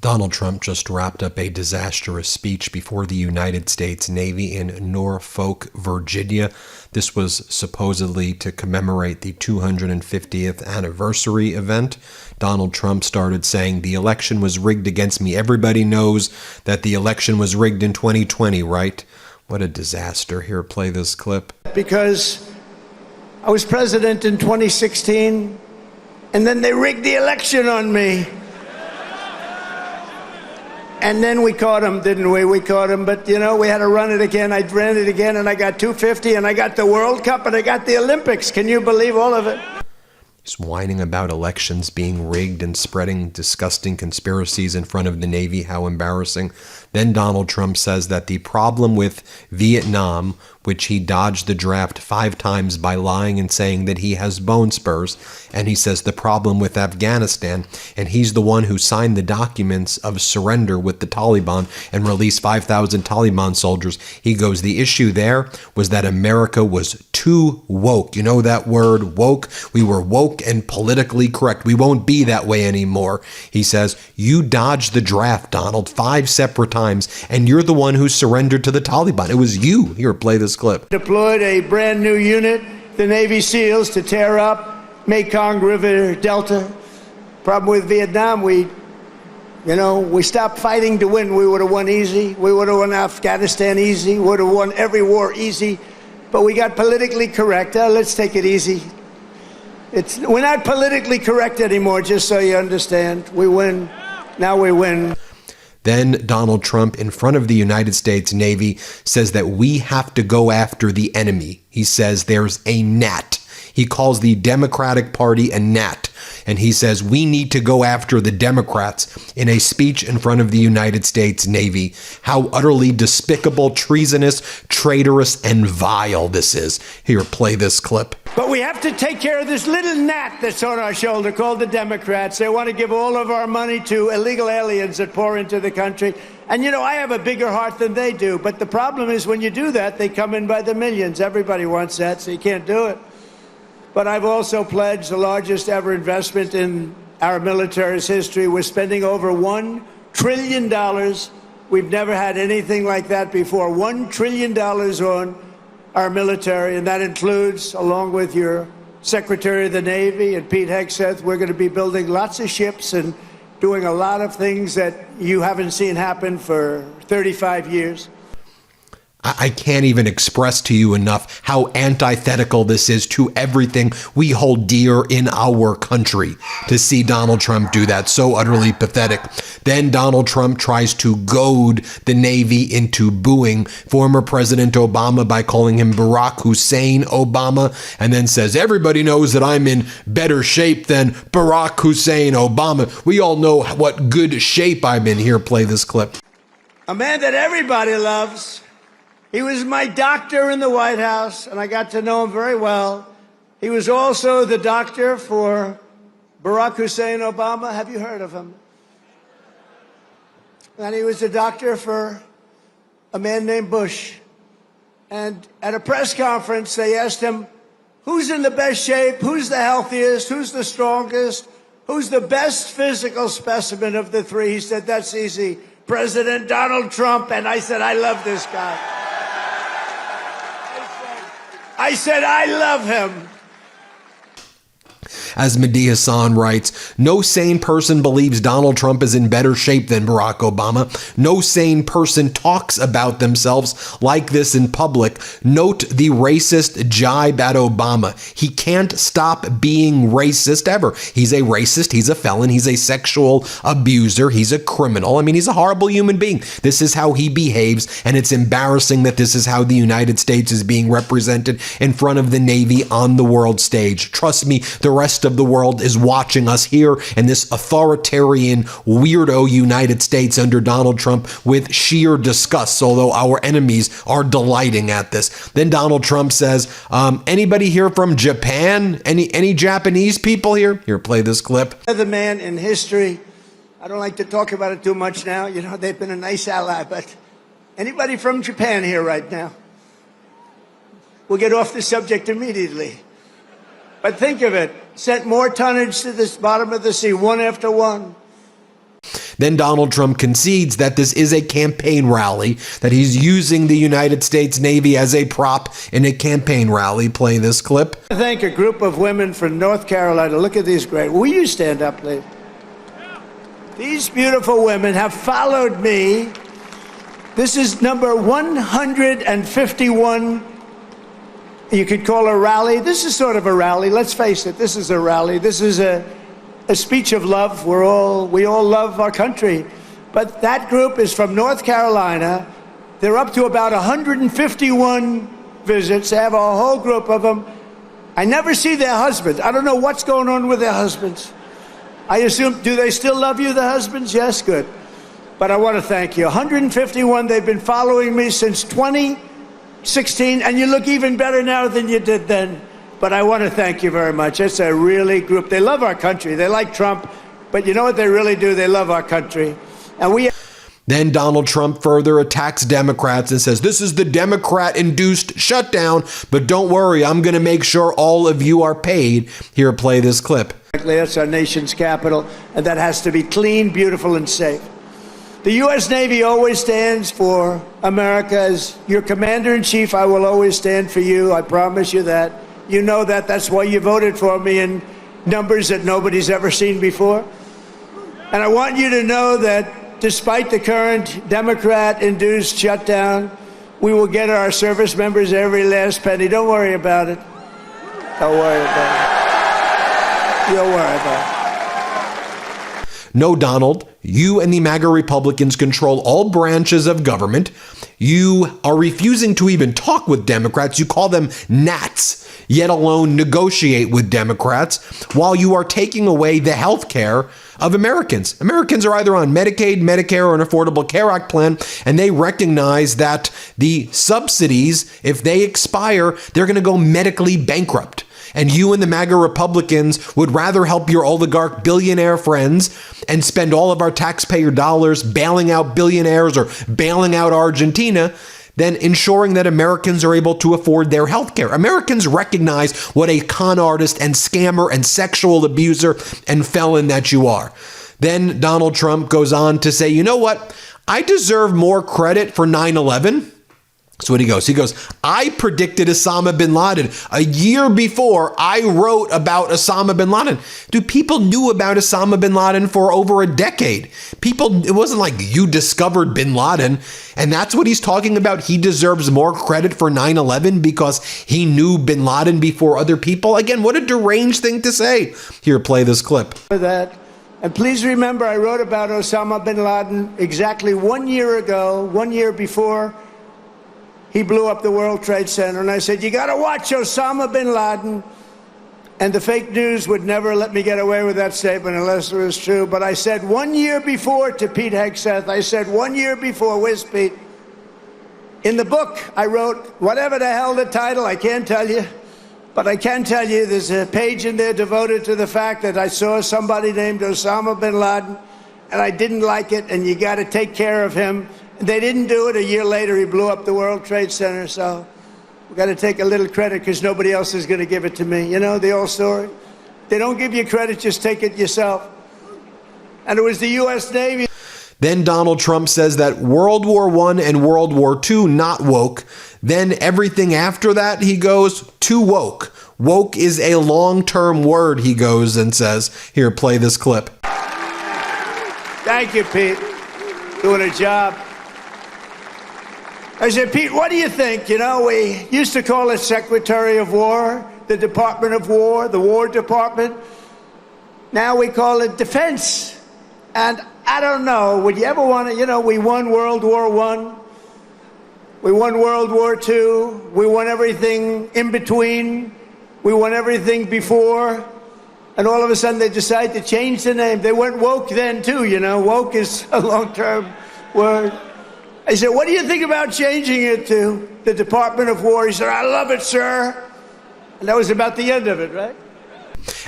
Donald Trump just wrapped up a disastrous speech before the United States Navy in Norfolk, Virginia. This was supposedly to commemorate the 250th anniversary event. Donald Trump started saying, "The election was rigged against me. Everybody knows that the election was rigged in 2020, right?" What a disaster. Here, play this clip. Because I was president in 2016, and then they rigged the election on me. And then we caught him, didn't we? We caught him, but, you know, we had to run it again. I ran it again, and I got 250, and I got the World Cup, and I got the Olympics. Can you believe all of it? He's whining about elections being rigged and spreading disgusting conspiracies in front of the Navy. How embarrassing. Then Donald Trump says that the problem with Vietnam, which he dodged the draft 5 times by lying and saying that he has bone spurs, and he says the problem with Afghanistan, and he's the one who signed the documents of surrender with the Taliban and released 5,000 Taliban soldiers. He goes, the issue there was that America was too woke. You know that word, woke? We were woke and politically correct. We won't be that way anymore. He says, you dodged the draft, Donald, 5 separate times, and you're the one who surrendered to the Taliban. It was you. Here, play this clip. Deployed a brand new unit, the Navy SEALs, to tear up Mekong River Delta. Problem with Vietnam, we stopped fighting to win. We would have won easy. We would have won Afghanistan easy. We would have won every war easy. But we got politically correct. Let's take it easy. We're not politically correct anymore, just so you understand. We win. Now we win. Then Donald Trump, in front of the United States Navy, says that we have to go after the enemy. He says there's a gnat. He calls the Democratic Party a gnat. And he says we need to go after the Democrats in a speech in front of the United States Navy. How utterly despicable, treasonous, traitorous, and vile this is. Here, play this clip. But we have to take care of this little gnat that's on our shoulder called the Democrats. They want to give all of our money to illegal aliens that pour into the country. And, you know, I have a bigger heart than they do. But the problem is when you do that, they come in by the millions. Everybody wants that, so you can't do it. But I've also pledged the largest ever investment in our military's history. We're spending over $1 trillion. We've never had anything like that before. $1 trillion on our military, and that includes, along with your Secretary of the Navy and Pete Hegseth, we're going to be building lots of ships and doing a lot of things that you haven't seen happen for 35 years. I can't even express to you enough how antithetical this is to everything we hold dear in our country. To see Donald Trump do that, so utterly pathetic. Then Donald Trump tries to goad the Navy into booing former President Obama by calling him Barack Hussein Obama, and then says, everybody knows that I'm in better shape than Barack Hussein Obama. We all know what good shape I'm in. Here, play this clip. A man that everybody loves. He was my doctor in the White House, and I got to know him very well. He was also the doctor for Barack Hussein Obama. Have you heard of him? And he was the doctor for a man named Bush. And at a press conference, they asked him, who's in the best shape? Who's the healthiest? Who's the strongest? Who's the best physical specimen of the three? He said, that's easy. President Donald Trump. And I said, I love this guy. I said, I love him. As Mehdi Hassan writes, no sane person believes Donald Trump is in better shape than Barack Obama. No sane person talks about themselves like this in public. Note the racist jibe at Obama. He can't stop being racist ever. He's a racist. He's a felon. He's a sexual abuser. He's a criminal. I mean, he's a horrible human being. This is how he behaves, and it's embarrassing that this is how the United States is being represented in front of the Navy on the world stage. Trust me, the rest of the world is watching us here in this authoritarian, weirdo United States under Donald Trump with sheer disgust, although our enemies are delighting at this. Then Donald Trump says, anybody here from Japan? Any Japanese people here? Here, play this clip. The man in history, I don't like to talk about it too much now. You know, they've been a nice ally, but anybody from Japan here right now? We'll get off the subject immediately. But think of it, sent more tonnage to the bottom of the sea, one after one. Then Donald Trump concedes that this is a campaign rally, that he's using the United States Navy as a prop in a campaign rally. Play this clip. I thank a group of women from North Carolina. Look at these great. Will you stand up, please? These beautiful women have followed me. This is number 151. You could call a rally. This is sort of a rally. Let's face it. This is a rally. This is a speech of love. We all love our country. But that group is from North Carolina. They're up to about 151 visits. They have a whole group of them. I never see their husbands. I don't know what's going on with their husbands. I assume, do they still love you, the husbands? Yes, good. But I want to thank you. 151, they've been following me since 2016, and you look even better now than you did then. But I want to thank you very much. It's a really group. They love our country. They like Trump, but you know what they really do? They love our country. And we... Then Donald Trump further attacks Democrats and says, this is the Democrat-induced shutdown, but don't worry, I'm going to make sure all of you are paid. Here, play this clip. That's our nation's capital, and that has to be clean, beautiful, and safe. The U.S. Navy always stands for America. As your commander-in-chief, I will always stand for you. I promise you that. You know that. That's why you voted for me in numbers that nobody's ever seen before. And I want you to know that despite the current Democrat-induced shutdown, we will get our service members every last penny. Don't worry about it. Don't worry about it. Don't worry about it. No, Donald, you and the MAGA Republicans control all branches of government. You are refusing to even talk with Democrats. You call them gnats, yet alone negotiate with Democrats, while you are taking away the health care of Americans. Americans are either on Medicaid, Medicare, or an Affordable Care Act plan, and they recognize that the subsidies, if they expire, they're going to go medically bankrupt. And you and the MAGA Republicans would rather help your oligarch billionaire friends and spend all of our taxpayer dollars bailing out billionaires or bailing out Argentina than ensuring that Americans are able to afford their health care. Americans recognize what a con artist and scammer and sexual abuser and felon that you are. Then Donald Trump goes on to say, you know what? I deserve more credit for 9/11. So what he goes, I predicted Osama bin Laden a year before I wrote about Osama bin Laden. Dude, people knew about Osama bin Laden for over a decade. It wasn't like you discovered bin Laden. And that's what he's talking about. He deserves more credit for 9/11 because he knew bin Laden before other people. Again, what a deranged thing to say. Here, play this clip. That. And please remember, I wrote about Osama bin Laden exactly 1 year ago, 1 year before he blew up the World Trade Center. And I said, you got to watch Osama bin Laden. And the fake news would never let me get away with that statement unless it was true. But I said 1 year before to Pete Hegseth, I said 1 year before, where's Pete? In the book, I wrote, whatever the hell the title, I can't tell you. But I can tell you there's a page in there devoted to the fact that I saw somebody named Osama bin Laden, and I didn't like it, and you got to take care of him. They didn't do it. A year later, he blew up the World Trade Center. So we got to take a little credit because nobody else is going to give it to me. You know the old story? They don't give you credit, just take it yourself. And it was the U.S. Navy. Then Donald Trump says that World War I and World War II, not woke. Then everything after that, he goes, too woke. Woke is a long-term word, he goes and says. Here, play this clip. Thank you, Pete. Doing a job. I said, Pete, what do you think? You know, we used to call it Secretary of War, the Department of War, the War Department. Now we call it Defense. And I don't know, would you ever want to, you know, we won World War I. We won World War II. We won everything in between. We won everything before. And all of a sudden they decide to change the name. They went woke then too, you know. Woke is a long-term word. I said, what do you think about changing it to the Department of War? He said, I love it, sir. And that was about the end of it, right?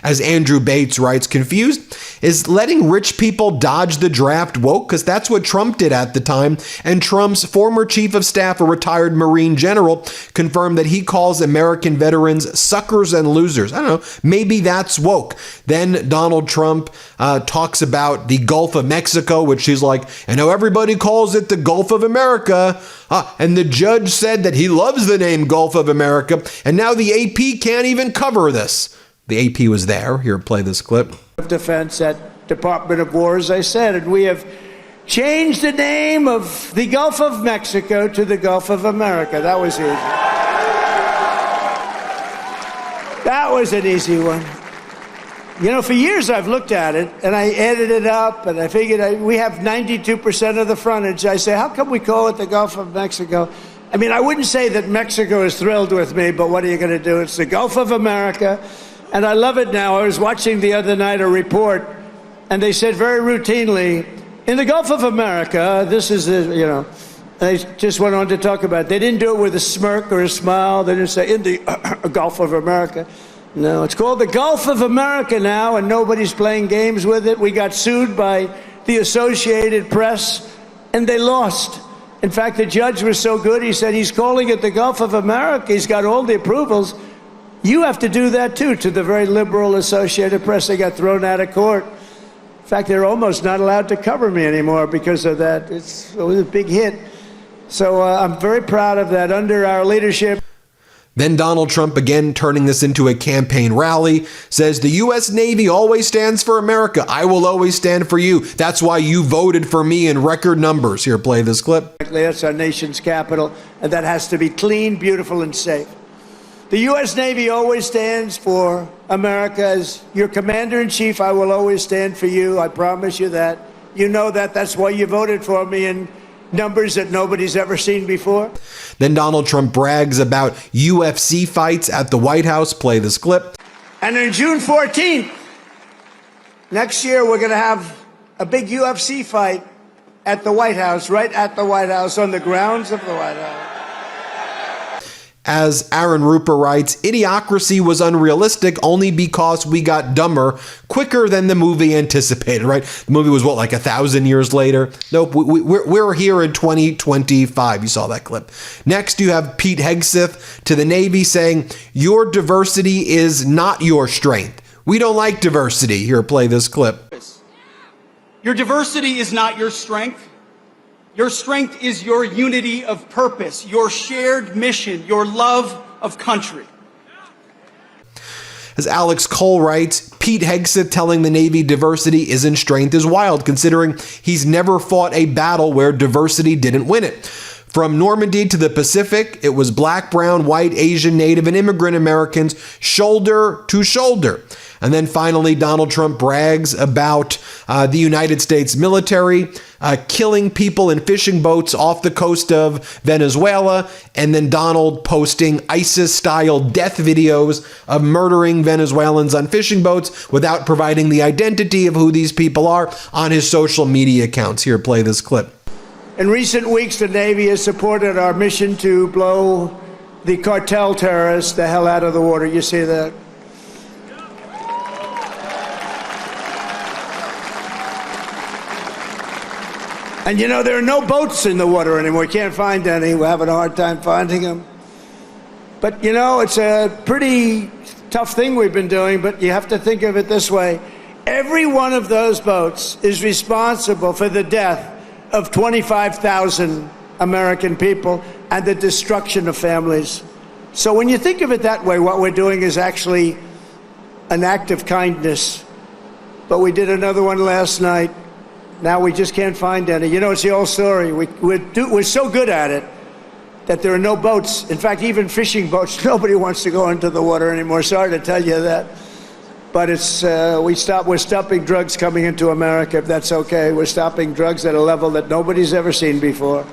As Andrew Bates writes, confused? Is letting rich people dodge the draft woke? Because that's what Trump did at the time. And Trump's former chief of staff, a retired Marine general, confirmed that he calls American veterans suckers and losers. I don't know. Maybe that's woke. Then Donald Trump talks about the Gulf of Mexico, which he's like, I know everybody calls it the Gulf of America. And the judge said that he loves the name Gulf of America. And now the AP can't even cover this. The AP was there. Here, play this clip. Defense at Department of War, as I said, and we have changed the name of the Gulf of Mexico to the Gulf of America. That was easy. That was an easy one. You know, for years I've looked at it, and I added it up, and I figured we have 92% of the frontage. I say, how come we call it the Gulf of Mexico? I mean, I wouldn't say that Mexico is thrilled with me, but what are you going to do? It's the Gulf of America, and I love it now. I was watching the other night a report, and they said very routinely, in the Gulf of America, this is, they just went on to talk about it. They didn't do it with a smirk or a smile. They didn't say, in the Gulf of America. No, it's called the Gulf of America now, and nobody's playing games with it. We got sued by the Associated Press, and they lost. In fact, the judge was so good, he said, he's calling it the Gulf of America. He's got all the approvals. You have to do that, too, to the very liberal Associated Press. They got thrown out of court. In fact, they're almost not allowed to cover me anymore because of that. It was a big hit. So I'm very proud of that. Under our leadership. Then Donald Trump, again turning this into a campaign rally, says the U.S. Navy always stands for America. I will always stand for you. That's why you voted for me in record numbers. Here, play this clip. That's our nation's capital, and that has to be clean, beautiful, and safe. The U.S. Navy always stands for America. As your commander-in-chief, I will always stand for you. I promise you that. You know that. That's why you voted for me in numbers that nobody's ever seen before. Then Donald Trump brags about UFC fights at the White House. Play this clip. And on June 14th, next year, we're going to have a big UFC fight at the White House, right at the White House, on the grounds of the White House. As Aaron Ruper writes, idiocracy was unrealistic only because we got dumber quicker than the movie anticipated, right? The movie was, like 1,000 years later? Nope, we're here in 2025. You saw that clip. Next, you have Pete Hegseth to the Navy saying, your diversity is not your strength. We don't like diversity. Here, play this clip. Your diversity is not your strength. Your strength is your unity of purpose, your shared mission, your love of country. As Alex Cole writes, Pete Hegseth telling the Navy diversity isn't strength is wild, considering he's never fought a battle where diversity didn't win it. From Normandy to the Pacific, it was black, brown, white, Asian, Native, and immigrant Americans shoulder to shoulder. And then finally, Donald Trump brags about the United States military killing people in fishing boats off the coast of Venezuela. And then Donald posting ISIS-style death videos of murdering Venezuelans on fishing boats without providing the identity of who these people are on his social media accounts. Here, play this clip. In recent weeks, the Navy has supported our mission to blow the cartel terrorists the hell out of the water. You see that? And you know, there are no boats in the water anymore. You can't find any. We're having a hard time finding them. But you know, it's a pretty tough thing we've been doing, but you have to think of it this way. Every one of those boats is responsible for the death of 25,000 American people and the destruction of families. So when you think of it that way, what we're doing is actually an act of kindness. But we did another one last night. Now we just can't find any. You know, it's the old story. We're so good at it that there are no boats. In fact, even fishing boats, nobody wants to go into the water anymore. Sorry to tell you that. But it's we're stopping drugs coming into America, if that's okay. We're stopping drugs at a level that nobody's ever seen before.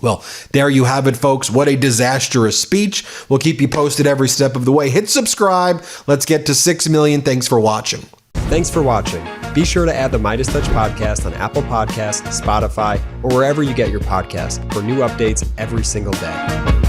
Well, there you have it, folks. What a disastrous speech. We'll keep you posted every step of the way. Hit subscribe. Let's get to 6 million. Thanks for watching. Thanks for watching. Be sure to add the MeidasTouch podcast on Apple Podcasts, Spotify, or wherever you get your podcasts for new updates every single day.